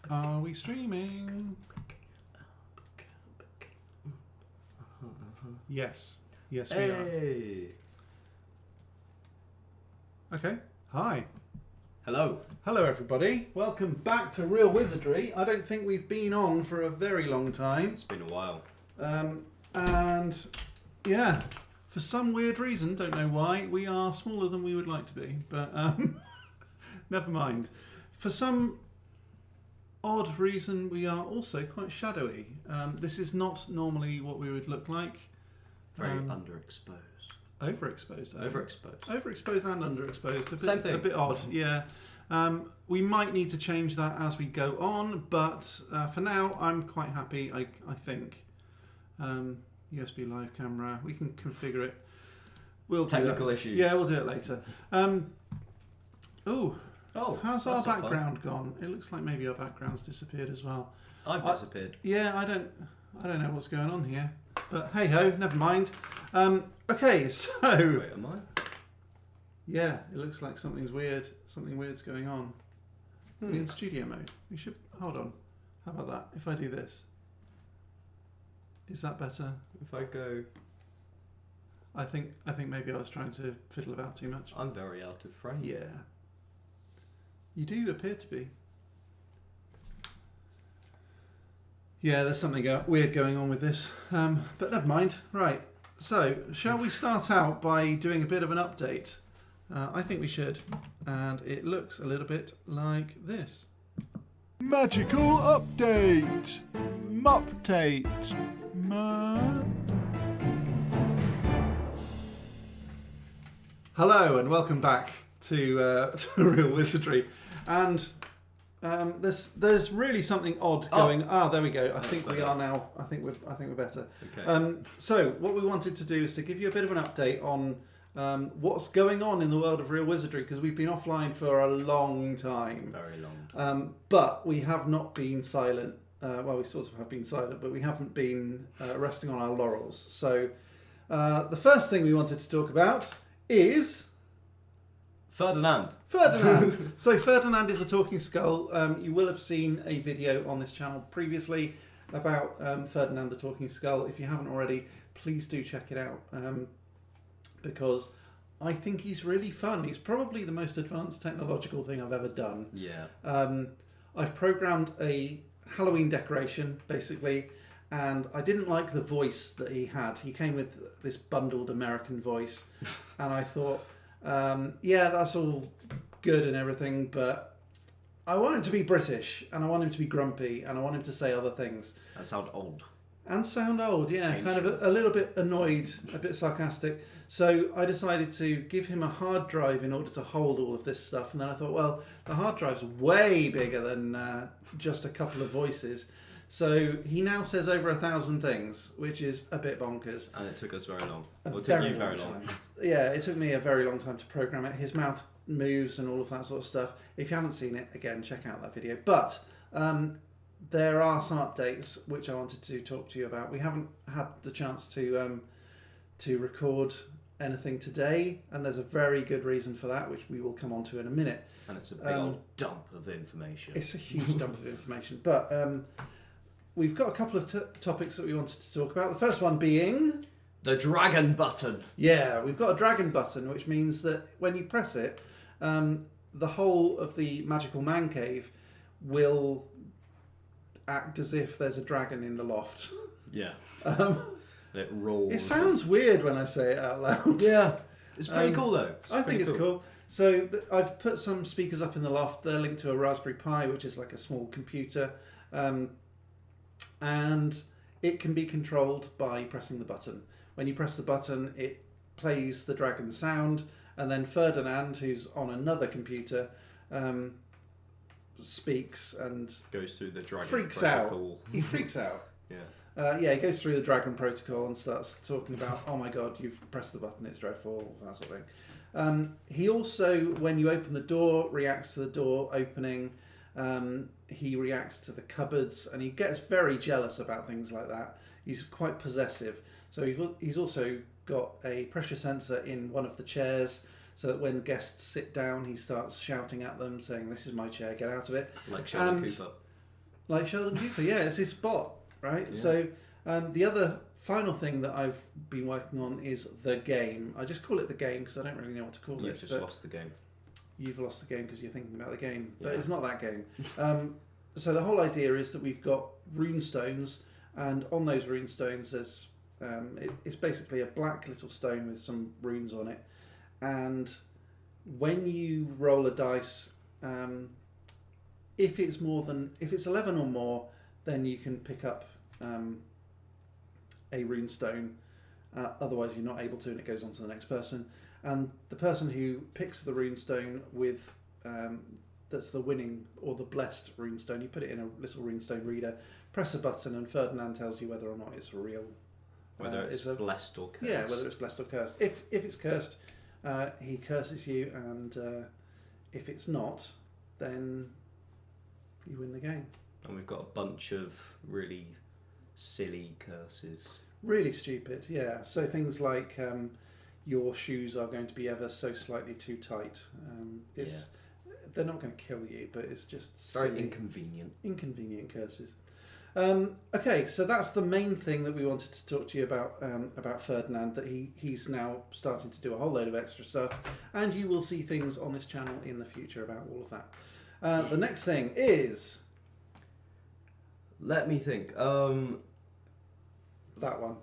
Are we streaming? Yes. Yes, we Hey. are. Okay. Hi. Hello. Hello, everybody. Welcome back to Real Wizardry. I don't think we've been on for a very long time. It's been a while. And yeah, for some weird reason, don't know why, we are smaller than we would like to be. But never mind. For some odd reason, we are also quite shadowy. This is not normally what we would look like. Very underexposed. Overexposed. Overexposed. Overexposed and underexposed. A bit, Same thing. A bit odd, yeah. We might need to change that as we go on, but for now, I'm quite happy, I think. USB live camera, we can configure it. We'll Technical issues. Yeah, we'll do it later. How's our that's not fun. background gone? It looks like maybe our background's disappeared as well. I've disappeared. Yeah, I don't know what's going on here. But hey ho, never mind. Okay, so Wait, am I? yeah, it looks like something weird's going on. We're in studio mode. We should hold on. How about that? If I do this, is that better? If I go... I think maybe I was trying to fiddle about too much. I'm very out of frame. Yeah. You do appear to be. Yeah, there's something weird going on with this. But never mind. Right. So, shall we start out by doing a bit of an update? I think we should. And it looks a little bit like this. Magical update! Mupdate! Hello and welcome back to Real Wizardry. And there's really something odd going. There we go. I think we are now. I think we're better. Okay. So what we wanted to do is to give you a bit of an update on what's going on in the world of Real Wizardry, because we've been offline for a long time. Very long time. But we have not been silent. Well, we sort of have been silent, but we haven't been resting on our laurels. So the first thing we wanted to talk about is Ferdinand. So Ferdinand is a talking skull. You will have seen a video on this channel previously about Ferdinand the talking skull. If you haven't already, please do check it out, because I think he's really fun. He's probably the most advanced technological thing I've ever done. Yeah. I've programmed a Halloween decoration, basically, and I didn't like the voice that he had. He came with this bundled American voice, and I thought, yeah, that's all good and everything, but I want him to be British, and I want him to be grumpy, and I want him to say other things. That sounds old. And sound old, yeah, Ancient. kind of a little bit annoyed, a bit sarcastic. So I decided to give him a hard drive in order to hold all of this stuff. And then I thought, well, the hard drive's way bigger than just a couple of voices. So he now says over 1,000 things, which is a bit bonkers. And it took us very long. It took you very long. Yeah, it took me a very long time to program it. His mouth moves and all of that sort of stuff. If you haven't seen it, again, check out that video. But there are some updates which I wanted to talk to you about. We haven't had the chance to record anything today, and there's a very good reason for that, which we will come on to in a minute. And it's a big old dump of information. It's a huge dump of information. But we've got a couple of topics that we wanted to talk about. The first one being... the dragon button. Yeah, we've got a dragon button, which means that when you press it, the whole of the magical man cave will act as if there's a dragon in the loft. Yeah. It rolls. It sounds weird when I say it out loud. Yeah. It's pretty cool though. I think it's cool. So I've put some speakers up in the loft. They're linked to a Raspberry Pi, which is like a small computer. And it can be controlled by pressing the button. When you press the button, it plays the dragon sound, and then Ferdinand, who's on another computer, speaks and goes through the dragon freaks protocol. out. He freaks out. Yeah. Yeah, he goes through the dragon protocol and starts talking about, oh my god, you've pressed the button, it's dreadful, that sort of thing. He also, when you open the door, reacts to the door opening. He reacts to the cupboards, and he gets very jealous about things like that. He's quite possessive. So he's also got a pressure sensor in one of the chairs, so that when guests sit down, he starts shouting at them, saying, "This is my chair, get out of it." Like Sheldon Cooper. Like Sheldon Cooper, yeah, it's his spot, right? Yeah. So the other final thing that I've been working on is the game. I just call it the game because I don't really know what to call it. You've just lost the game. You've lost the game because you're thinking about the game, but Yeah. it's not that game. So the whole idea is that we've got rune stones, and on those rune stones there's it's basically a black little stone with some runes on it, and when you roll a dice, if it's 11 or more, then you can pick up a rune stone. Otherwise, you're not able to, and it goes on to the next person. And the person who picks the rune stone with that's the winning or the blessed rune stone, you put it in a little rune stone reader, press a button, and Ferdinand tells you whether or not it's real. Whether it's blessed or cursed. Yeah, whether it's blessed or cursed. If it's cursed, he curses you, and if it's not, then you win the game. And we've got a bunch of really silly curses. Really stupid, yeah. So things like your shoes are going to be ever so slightly too tight. They're not going to kill you, but it's just Very silly, inconvenient curses. Okay, so that's the main thing that we wanted to talk to you about Ferdinand, that he's now starting to do a whole load of extra stuff, and you will see things on this channel in the future about all of that. The next thing is... Let me think. That one.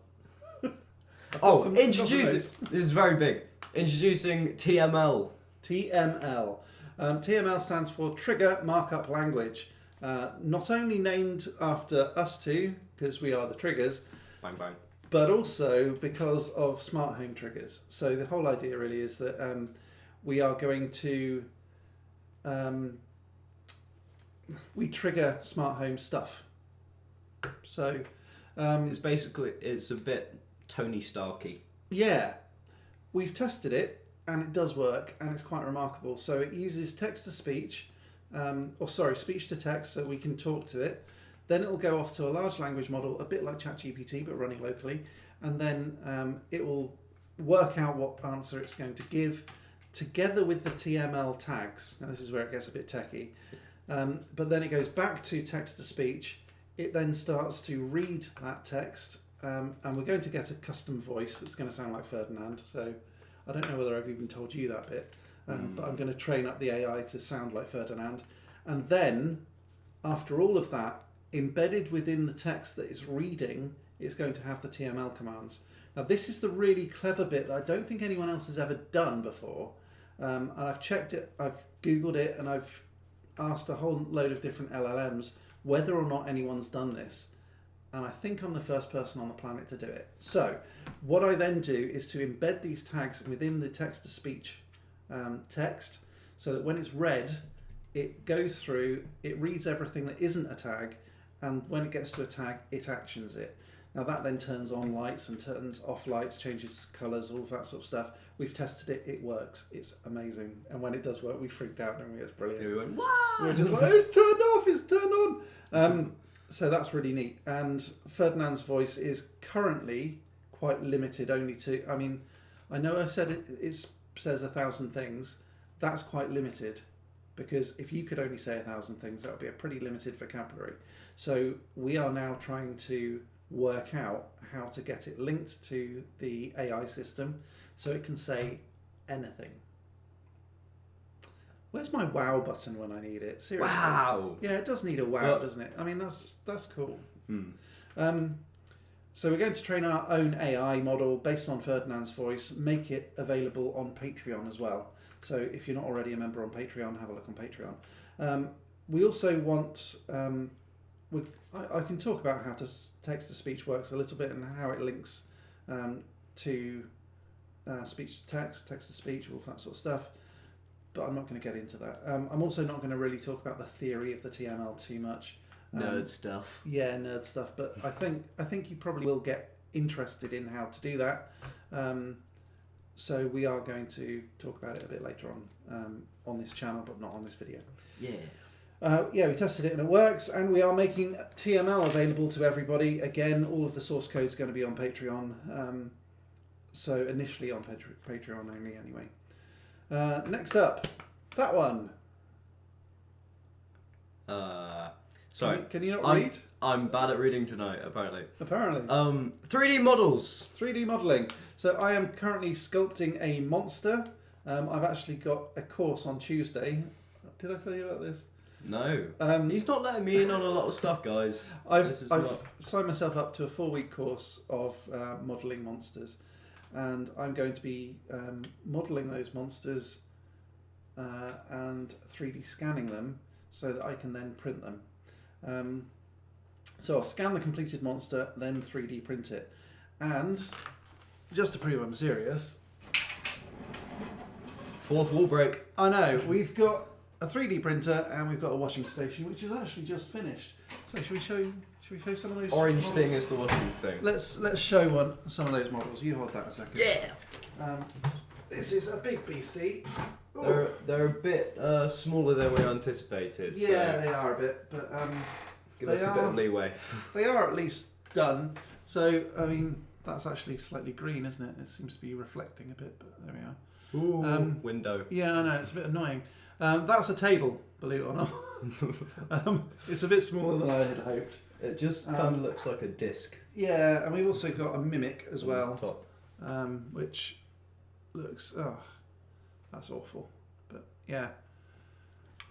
Introducing... This is very big. Introducing TML. TML. TML stands for Trigger Markup Language. Not only named after us two, because we are the triggers, Bang bang. but also because of smart home triggers. So the whole idea really is that we are going to we trigger smart home stuff. So it's a bit Tony Starky. Yeah, we've tested it and it does work, and it's quite remarkable. So it uses text to speech. Speech to text, so we can talk to it. Then it'll go off to a large language model, a bit like ChatGPT, but running locally. And then it will work out what answer it's going to give, together with the TML tags. Now this is where it gets a bit techie. But then it goes back to text to speech. It then starts to read that text, and we're going to get a custom voice that's going to sound like Ferdinand. So I don't know whether I've even told you that bit. But I'm going to train up the AI to sound like Ferdinand. And then, after all of that, embedded within the text that it's reading, it's going to have the TML commands. Now, this is the really clever bit that I don't think anyone else has ever done before. And I've checked it, I've Googled it, and I've asked a whole load of different LLMs whether or not anyone's done this. And I think I'm the first person on the planet to do it. So, what I then do is to embed these tags within the text-to-speech text, so that when it's read, it goes through, it reads everything that isn't a tag, and when it gets to a tag, it actions it. Now that then turns on lights and turns off lights, changes colours, all of that sort of stuff. We've tested it, it works, it's amazing. And when it does work, we freaked out, and it's brilliant. We went, wow! We were just like, it's turned off, it's turned on! So that's really neat. And Ferdinand's voice is currently quite limited only to, I mean, I know I said it says 1,000 things. That's quite limited, because if you could only say 1,000 things, that would be a pretty limited vocabulary. So we are now trying to work out how to get it linked to the AI system so it can say anything. Where's my wow button when I need it? Seriously. Wow! Yeah, it does need a wow, doesn't it? I mean, that's cool. So we're going to train our own AI model based on Ferdinand's voice, make it available on Patreon as well. So if you're not already a member on Patreon, have a look on Patreon. We also want, I can talk about how text-to-speech works a little bit and how it links to speech-to-text, text-to-speech, all of that sort of stuff. But I'm not going to get into that. I'm also not going to really talk about the theory of the TML too much. Nerd stuff. Yeah, nerd stuff. But I think you probably will get interested in how to do that. So we are going to talk about it a bit later on this channel, but not on this video. Yeah. We tested it and it works, and we are making TML available to everybody. Again, all of the source code is going to be on Patreon. So initially on Patreon only, anyway. Next up, that one. Sorry. Can you not I'm, read? I'm bad at reading tonight, apparently. Apparently. 3D models. 3D modelling. So I am currently sculpting a monster. I've actually got a course on Tuesday. Did I tell you about this? No. He's not letting me in on a lot of stuff, guys. I've signed myself up to a 4-week course of modelling monsters. And I'm going to be modelling those monsters and 3D scanning them so that I can then print them. So I'll scan the completed monster, then 3D print it. And just to prove I'm serious, Fourth wall break. I know, we've got a 3D printer and we've got a washing station, which is actually just finished. So should we show some of those Orange models? thing is the washing thing. Let's show some of those models. You hold that a second. Yeah. This is a big beastie. They're a bit smaller than we anticipated. Yeah, so they are a bit, but give us a bit of leeway. they are at least done. So I mean, that's actually slightly green, isn't it? It seems to be reflecting a bit, but there we are. Ooh, window. Yeah, I know, it's a bit annoying. That's a table, believe it or not. It's a bit smaller than I had hoped. It just kind of looks like a disc. Yeah, and we've also got a mimic as well, Top. which looks, that's awful. But yeah,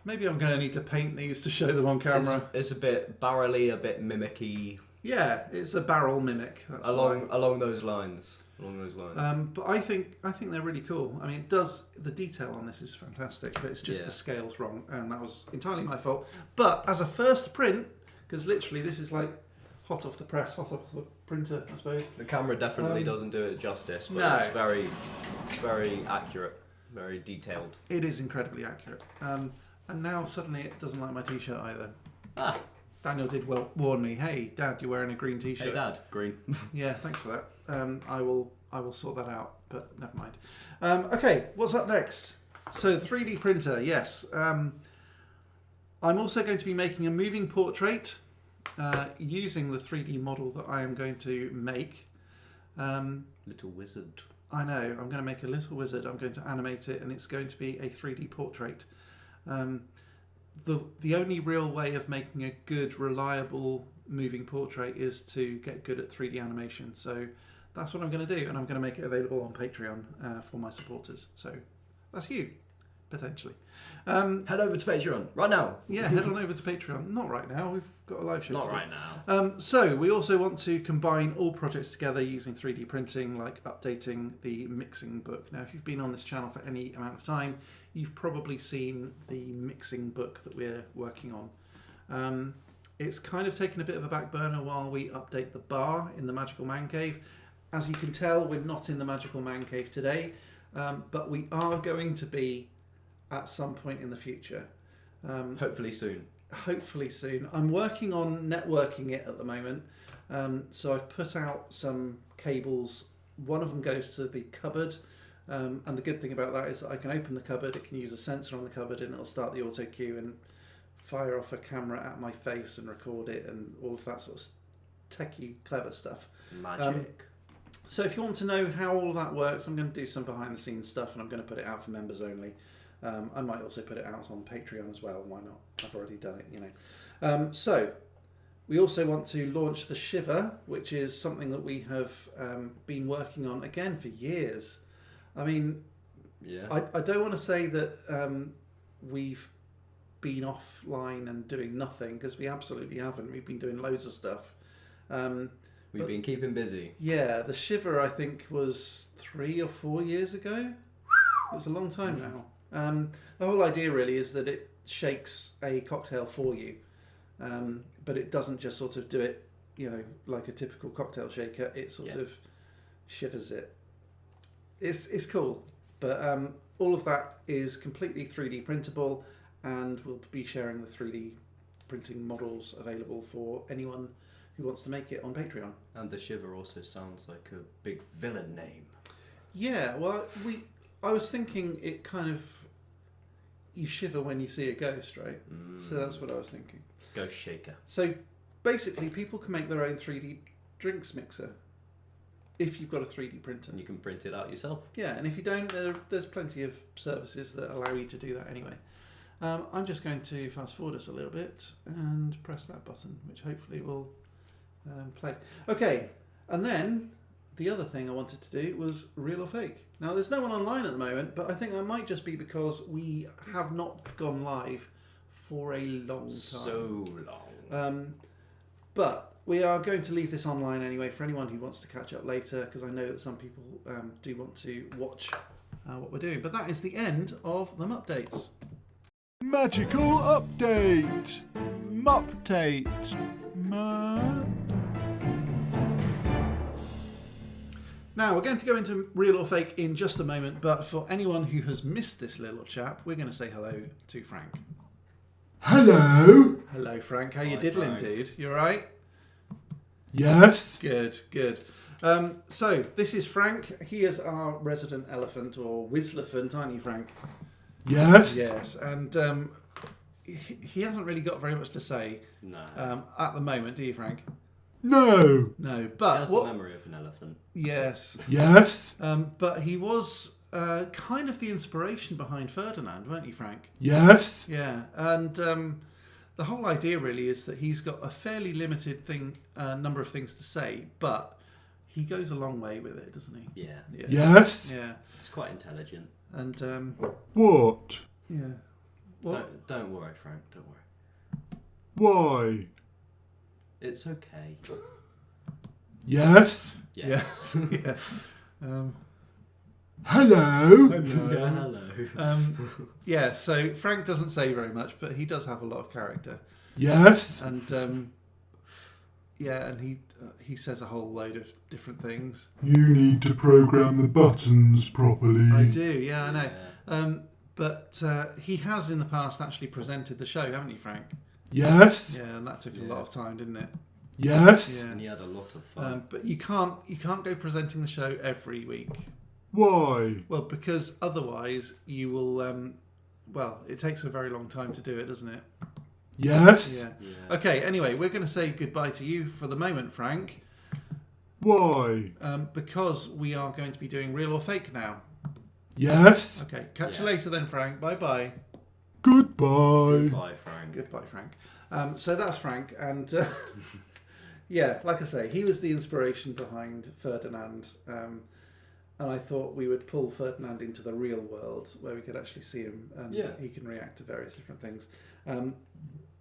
maybe I'm going to need to paint these to show them on camera. It's a bit barrel-y, a bit mimicky. Yeah, it's a barrel mimic. That's along those lines. But I think they're really cool. I mean, the detail on this is fantastic, but it's just the scale's wrong, and that was entirely my fault. But as a first print, because literally this is like hot off the press, hot off the printer, I suppose. The camera definitely doesn't do it justice, but no. it's very accurate, very detailed. It is incredibly accurate. And now suddenly it doesn't like my t-shirt either. Ah. Daniel did warn me. Hey, Dad, you're wearing a green t-shirt. Hey, Dad, green. Yeah, thanks for that. I will sort that out, but never mind. Okay, what's up next? So the 3D printer, yes. I'm also going to be making a moving portrait using the 3D model that I am going to make. Little wizard. I know. I'm going to make a little wizard. I'm going to animate it, and it's going to be a 3D portrait. The only real way of making a good, reliable moving portrait is to get good at 3D animation. So that's what I'm going to do, and I'm going to make it available on Patreon for my supporters. So that's you, potentially. Head over to Patreon right now. Yeah, head on over to Patreon. Not right now. We've got a live show. Not today. right now. So we also want to combine all projects together using 3D printing, like updating the mixing book. Now, if you've been on this channel for any amount of time, you've probably seen the mixing book that we're working on. It's kind of taken a bit of a back burner while we update the bar in the Magical Man Cave. As you can tell, we're not in the Magical Man Cave today, but we are going to be at some point in the future. Hopefully soon. Hopefully soon. I'm working on networking it at the moment. So I've put out some cables. One of them goes to the cupboard. And the good thing about that is that I can open the cupboard, it can use a sensor on the cupboard, and it'll start the auto cue and fire off a camera at my face and record it and all of that sort of techie, clever stuff. Magic. So if you want to know how all of that works, I'm going to do some behind the scenes stuff, and I'm going to put it out for members only. I might also put it out on Patreon as well. Why not? I've already done it, you know. So we also want to launch the Shiver, which is something that we have been working on again for years. I mean, yeah. I don't want to say that we've been offline and doing nothing, because we absolutely haven't. We've been doing loads of stuff. We've been keeping busy. Yeah, the Shiver, I think, was 3 or 4 years ago. It was a long time now. The whole idea really is that it shakes a cocktail for you, but it doesn't just sort of do it, you know, like a typical cocktail shaker. It sort of shivers it. It's cool, but all of that is completely 3D printable, and we'll be sharing the 3D printing models available for anyone who wants to make it on Patreon. And the Shiver also sounds like a big villain name. Yeah, well, I was thinking it kind of, you shiver when you see a ghost, right? So that's what I was thinking. Ghost shaker. So basically, people can make their own 3D drinks mixer if you've got a 3D printer. And you can print it out yourself. Yeah, and if you don't, there's plenty of services that allow you to do that anyway. I'm just going to fast forward us a little bit and press that button, which hopefully will play. Okay, and then the other thing I wanted to do was real or fake. Now, there's no one online at the moment, but I think that might just be because we have not gone live for a long time. So long. But we are going to leave this online anyway for anyone who wants to catch up later, because I know that some people do want to watch what we're doing. But that is the end of them updates. Magical update. Mupdate. Now, we're going to go into real or fake in just a moment, but for anyone who has missed this little chap, we're going to say hello to Frank. Hello. Hello, Frank. How you Hi, diddling, Frank. dude? You all right? Yes. Good, good. So, this is Frank. He is our resident elephant, or Wizlephant, aren't you, Frank? Yes. Yes, and he hasn't really got very much to say No. at the moment, do you, Frank? No. No, He but has the memory of an elephant. Yes, Yes. but he was kind of the inspiration behind Ferdinand, weren't you, Frank? Yes. Yeah, and the whole idea really is that he's got a fairly limited number of things to say, but he goes a long way with it, doesn't he? Yeah. Yeah. Yes. Yeah, He's quite intelligent. and What? yeah. What? Don't worry, Frank. Don't worry. Why? It's okay. Yes. Yes. Yeah. yeah. Hello. Yeah, hello. Yeah, so Frank doesn't say very much, but he does have a lot of character, Yes. and yeah, and he says a whole load of different things. You need to program the buttons properly. I do, yeah, I know. Yeah. But he has in the past actually presented the show, haven't you, Frank? Yes. Yeah, and that took a Yeah. lot of time, didn't it? Yes. Yeah. And he had a lot of fun. But you can't go presenting the show every week. Why? Well, because otherwise you will. Well, it takes a very long time to do it, doesn't it? Yes. Yeah. Yeah. Okay. Anyway, we're going to say goodbye to you for the moment, Frank, Why? because we are going to be doing real or fake now. Yes. Okay. Catch you Yeah. later then, Frank. Bye bye. Goodbye. Goodbye, Frank. Goodbye, Frank. So that's Frank, and yeah, like I say, he was the inspiration behind Ferdinand, and I thought we would pull Ferdinand into the real world where we could actually see him, and Yeah. he can react to various different things.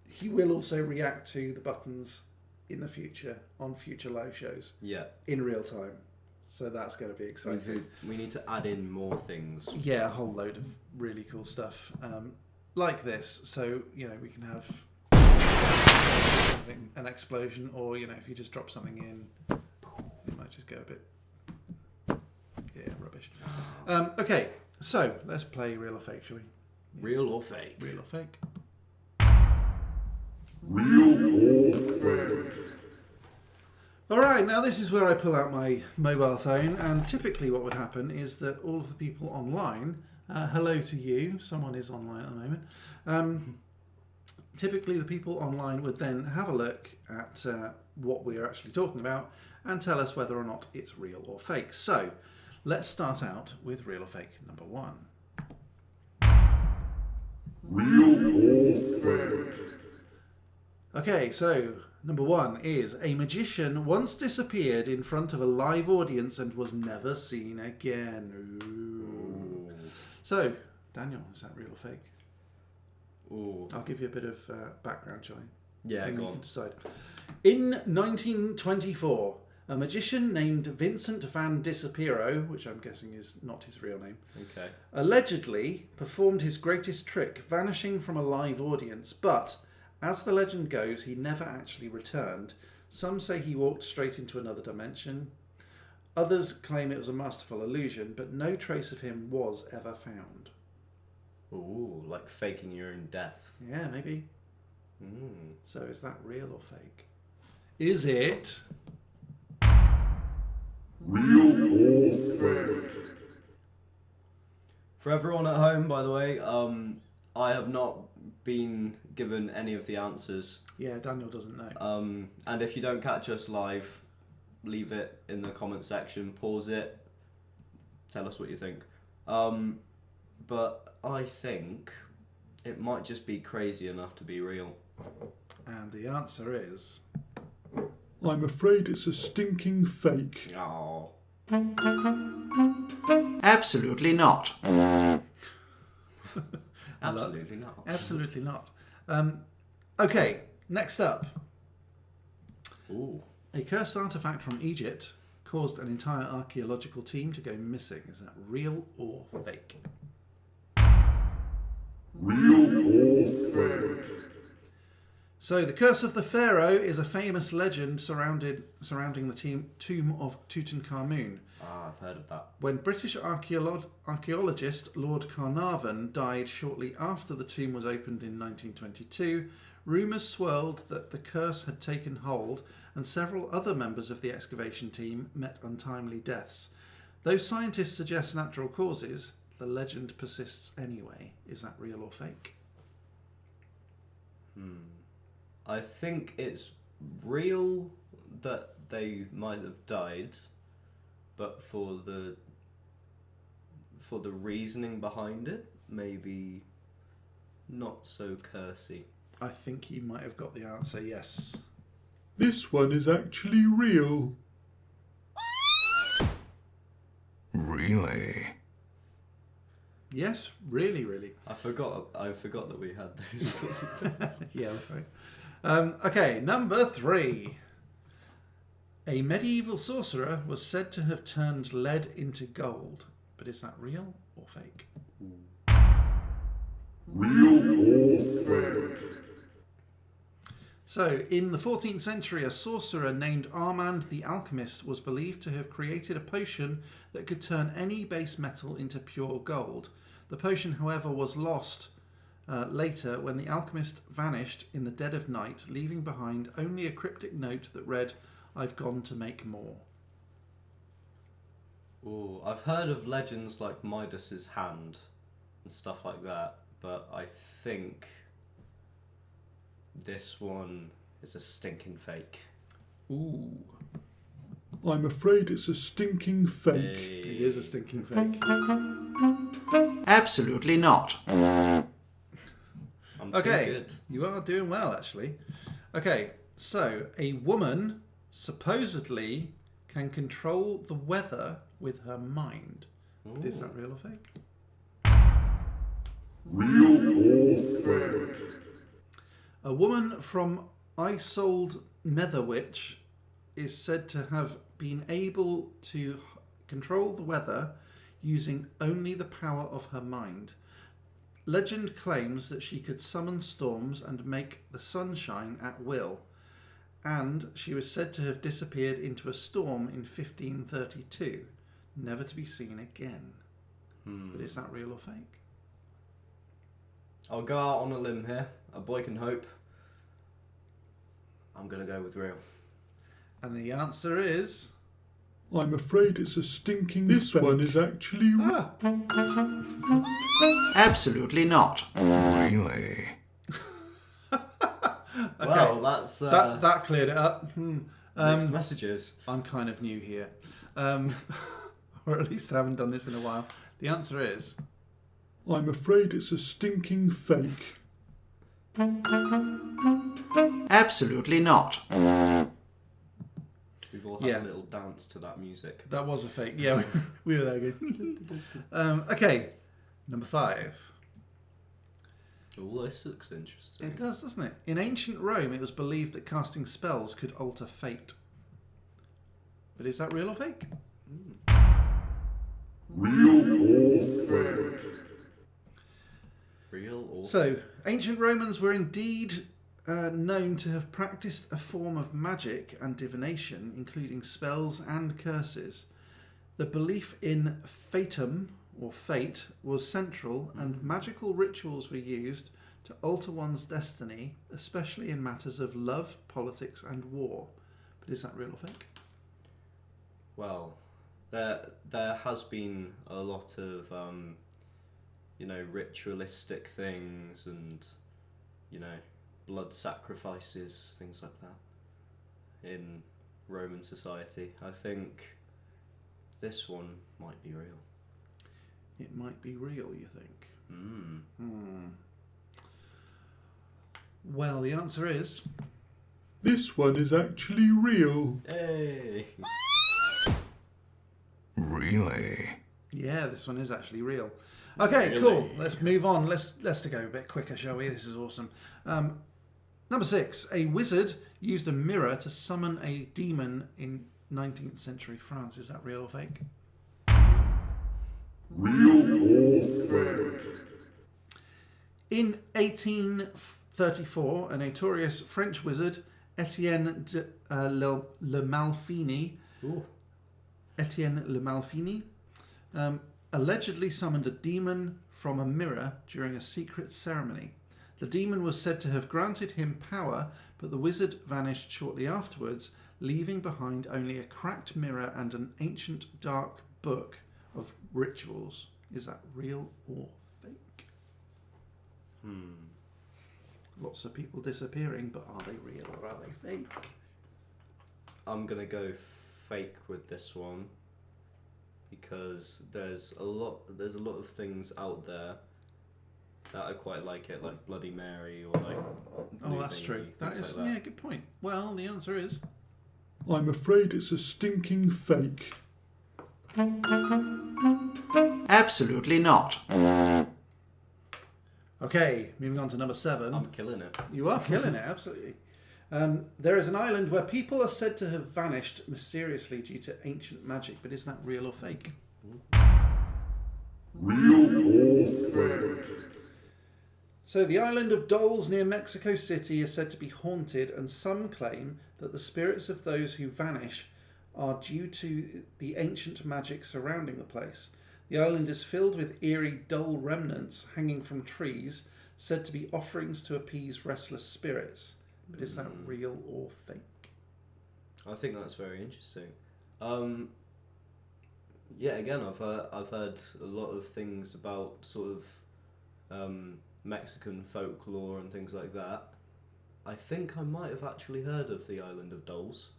He will also react to the buttons in the future on future live shows Yeah. in real time, so that's going to be exciting. We need to add in more things. Yeah, a whole load of really cool stuff like this. So, you know, we can have having an explosion, or, you know, if you just drop something in, it might just go a bit, yeah, rubbish. Okay, so let's play real or fake, shall we? Real or fake? Real or fake? All right, now this is where I pull out my mobile phone, and typically what would happen is that all of the people online, hello to you, someone is online at the moment, typically the people online would then have a look at what we are actually talking about and tell us whether or not it's real or fake. So let's start out with real or fake number one. Okay, so number one is a magician once disappeared in front of a live audience and was never seen again. Ooh. So, Daniel, is that real or fake? Ooh. I'll give you a bit of background, shall I? Yeah, And go you on. can decide. In 1924, a magician named Vincent van Disapiro, which I'm guessing is not his real name, Okay. allegedly performed his greatest trick, vanishing from a live audience, but as the legend goes, he never actually returned. Some say he walked straight into another dimension. Others claim it was a masterful illusion, but no trace of him was ever found. Ooh, like faking your own death. Yeah, maybe. Mm. So is that real or fake? Is it For everyone at home, by the way, I have not been given any of the answers. Yeah, Daniel doesn't know. And if you don't catch us live, leave it in the comment section, pause it, tell us what you think. But I think It might just be crazy enough to be real. And the answer is... I'm afraid it's a stinking fake. Oh. Absolutely not. Absolutely not. Absolutely not. Okay, next up. Ooh. A cursed artifact from Egypt caused an entire archaeological team to go missing. Is that real or fake? Real or fake? So, the Curse of the Pharaoh is a famous legend surrounding the tomb of Tutankhamun. Ah, I've heard of that. When British archaeologist Lord Carnarvon died shortly after the tomb was opened in 1922, rumours swirled that the curse had taken hold and several other members of the excavation team met untimely deaths. Though scientists suggest natural causes, the legend persists anyway. Is that real or fake? I think it's real that they might have died, but for the reasoning behind it, maybe not so cursy. I think you might have got the answer, yes. This one is actually real. Really? Yes, really, really. I forgot that we had those sorts of things. Yeah, right. Okay, number 3. A medieval sorcerer was said to have turned lead into gold. But is that real or fake? Real or fake? So, in the 14th century, a sorcerer named Armand the Alchemist was believed to have created a potion that could turn any base metal into pure gold. The potion, however, was lost later when the alchemist vanished in the dead of night, leaving behind only a cryptic note that read, "I've gone to make more." Ooh, I've heard of legends like Midas's hand and stuff like that, but I think this one is a stinking fake. Ooh. I'm afraid it's a stinking fake. Hey. It is a stinking fake. Absolutely not. I'm too Okay, good. you are doing well, actually. Okay, so a woman supposedly can control the weather with her mind. But is that real or fake? Real or fake? A woman from Isolde Netherwich is said to have been able to control the weather using only the power of her mind. Legend claims that she could summon storms and make the sun shine at will, and she was said to have disappeared into a storm in 1532, never to be seen again. But is that real or fake? I'll go out on a limb here. A boy can hope. I'm gonna go with real. And the answer is... I'm afraid it's a stinking fake. This one is actually real. Absolutely not. Really? Well, that's that cleared it up. mixed messages. I'm kind of new here. Or at least I haven't done this in a while. The answer is... I'm afraid it's a stinking fake. Absolutely not. We've all had Yeah. a little dance to that music. That was a fake. Yeah, we were there good. Okay, number 5. Oh, this looks interesting. It does, doesn't it? In ancient Rome, it was believed that casting spells could alter fate. But is that real or fake? Real or fake? Real or So, ancient Romans were indeed known to have practiced a form of magic and divination, including spells and curses. The belief in fatum, or fate, was central, and magical rituals were used to alter one's destiny, especially in matters of love, politics, and war. But is that real or fake? Well, there has been a lot of ritualistic things and blood sacrifices, things like that in Roman society. I think this one might be real. It might be real, you think? Well, the answer is... This one is actually real. Hey! Really? Yeah, this one is actually real. Okay, Really? cool. Let's move on. Let's go a bit quicker, shall we? This is awesome. Number 6. A wizard used a mirror to summon a demon in 19th century France. Is that real or fake? Real or fake? In 1834, a notorious French wizard, Etienne Le Malfini, allegedly summoned a demon from a mirror during a secret ceremony. The demon was said to have granted him power, but the wizard vanished shortly afterwards, leaving behind only a cracked mirror and an ancient dark book of rituals. Is that real or fake? Lots of people disappearing, but are they real or are they fake? I'm gonna go fake with this one because there's a lot of things out there that I quite like it, like Bloody Mary or like. Oh, that's true. That is, like yeah, good point. Well, the answer is... I'm afraid it's a stinking fake. Absolutely not. Okay, moving on to number 7. I'm killing it. You are killing it, absolutely. There is an island where people are said to have vanished mysteriously due to ancient magic, but is that real or fake? Real or fake? So the island of Dolls near Mexico City is said to be haunted, and some claim that the spirits of those who vanish are due to the ancient magic surrounding the place. The island is filled with eerie, dull remnants hanging from trees, said to be offerings to appease restless spirits. But is that real or fake? I think that's very interesting. Yeah, again, I've heard a lot of things about sort of Mexican folklore and things like that. I think I might have actually heard of the Island of Dolls,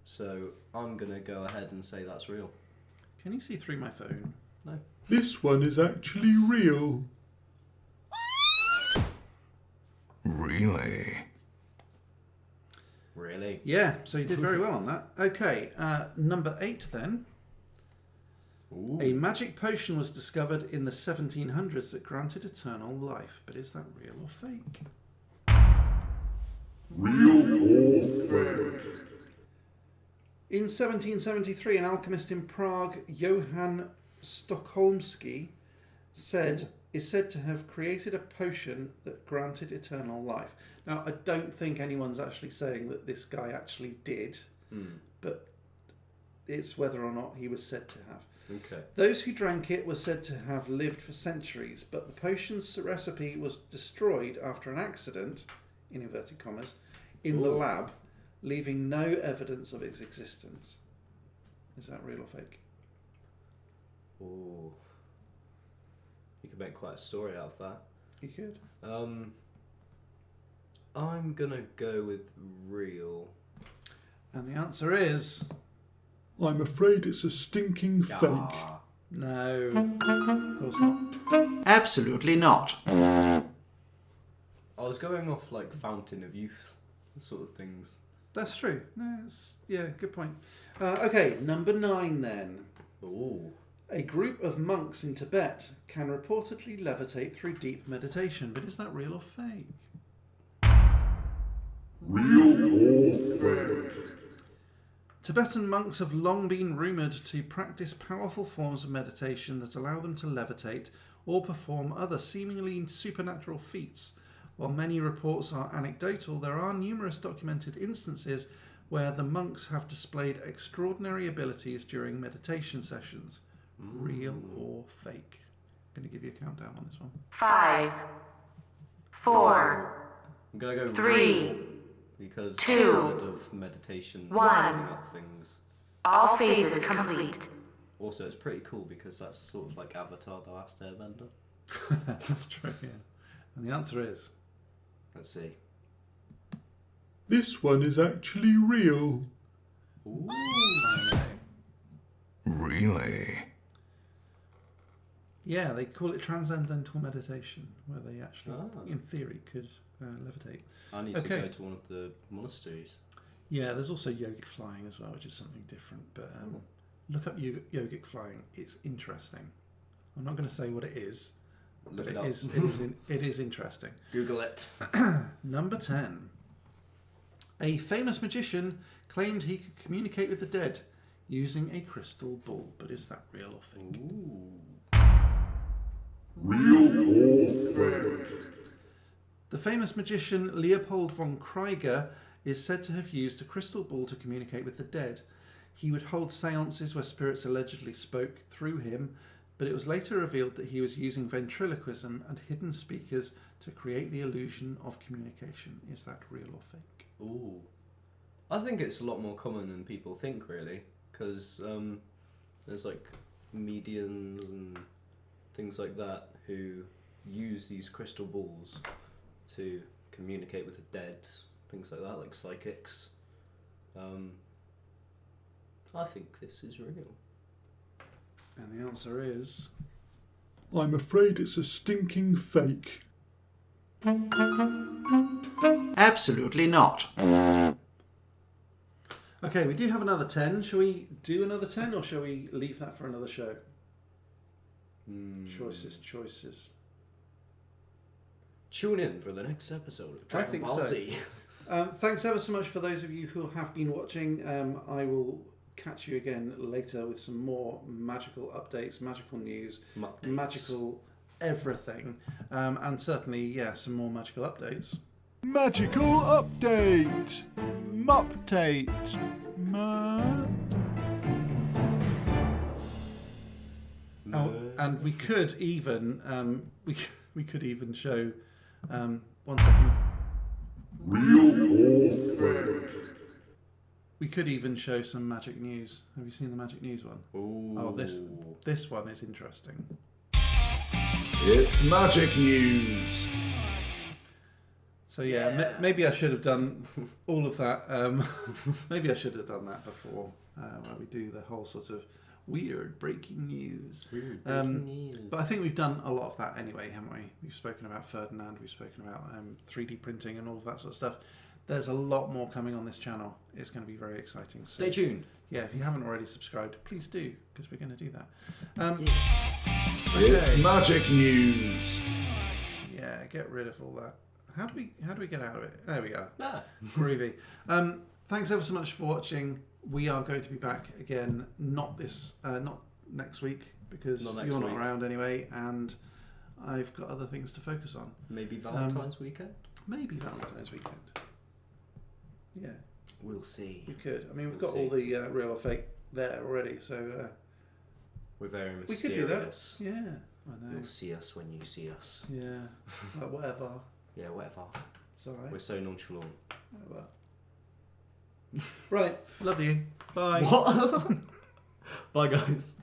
so I'm gonna go ahead and say that's real. Can you see through my phone? No. This one is actually real. Really? Really? Yeah, so you did very well on that. Okay, number 8 then. Ooh. A magic potion was discovered in the 1700s that granted eternal life. But is that real or fake? Real or fake? In 1773, an alchemist in Prague, Johann Stockholmsky, is said to have created a potion that granted eternal life. Now, I don't think anyone's actually saying that this guy actually did, but it's whether or not he was said to have. Okay. Those who drank it were said to have lived for centuries, but the potion's recipe was destroyed after an accident, in inverted commas, in the lab, leaving no evidence of its existence. Is that real or fake? Ooh. You could make quite a story out of that. You could. I'm gonna go with real. And the answer is... I'm afraid it's a stinking fake. no. Of course not. Absolutely not. I was going off like Fountain of Youth sort of things. That's true. No, yeah, good point. Okay, number 9 then. Ooh. A group of monks in Tibet can reportedly levitate through deep meditation, but is that real or fake? Real or fake? Tibetan monks have long been rumoured to practice powerful forms of meditation that allow them to levitate or perform other seemingly supernatural feats. While many reports are anecdotal, there are numerous documented instances where the monks have displayed extraordinary abilities during meditation sessions. Real or fake? I'm going to give you a countdown on this one. 5, 4, I'm gonna go 3, real because 2, I've heard of meditation 1. opening up things. all phases complete. Also, it's pretty cool because that's sort of like Avatar: The Last Airbender. That's true, yeah. And the answer is... Let's see. This one is actually real. Ooh. Really? Yeah, they call it transcendental meditation, where they actually, in theory, could levitate. I need to go to one of the monasteries. Yeah, there's also yogic flying as well, which is something different. But look up yogic flying. It's interesting. I'm not going to say what it is, but it is interesting. Google it. Number 10. A famous magician claimed he could communicate with the dead using a crystal ball. But is that real or fake? Real or fake? The famous magician Leopold von Krieger is said to have used a crystal ball to communicate with the dead. He would hold seances where spirits allegedly spoke through him, but it was later revealed that he was using ventriloquism and hidden speakers to create the illusion of communication. Is that real or fake? Ooh. I think it's a lot more common than people think, really, because there's like mediums and things like that who use these crystal balls to communicate with the dead, things like that, like psychics. I think this is real. And the answer is... I'm afraid it's a stinking fake. Absolutely not. Okay, we do have another 10. Shall we do another 10 or shall we leave that for another show? Choices. Tune in for the next episode of Dragon Ball Z. Thanks ever so much for those of you who have been watching. I will catch you again later with some more magical updates, magical news, magical everything, and certainly, some more magical updates. Magical update! Mupdate! And we could even we could even show 1 second. Real or fake? We could even show some magic news. Have you seen the magic news one? Ooh. Oh, this one is interesting. It's magic news. So maybe I should have done all of that. Maybe I should have done that before, where we do the whole sort of weird breaking news. But I think we've done a lot of that anyway, haven't we? We've spoken about Ferdinand, we've spoken about 3D printing and all of that sort of stuff. There's a lot more coming on this channel. It's going to be very exciting. So, stay tuned. Yeah, if you haven't already subscribed, please do, because we're going to do that. It's magic news. Yeah, get rid of all that. How do we get out of it? There we go. Groovy. Thanks ever so much for watching. We are going to be back again, not next week, because you're not around anyway, and I've got other things to focus on. Maybe Valentine's weekend? Maybe Valentine's weekend. Yeah. We'll see. We could. I mean, we've got all the real or fake there already, so... we're very mysterious. We could do that. Yeah, I know. You'll see us when you see us. Yeah. Whatever. Yeah, whatever. It's alright. We're so nonchalant. Whatever. Right. Love you. Bye. What? Bye, guys.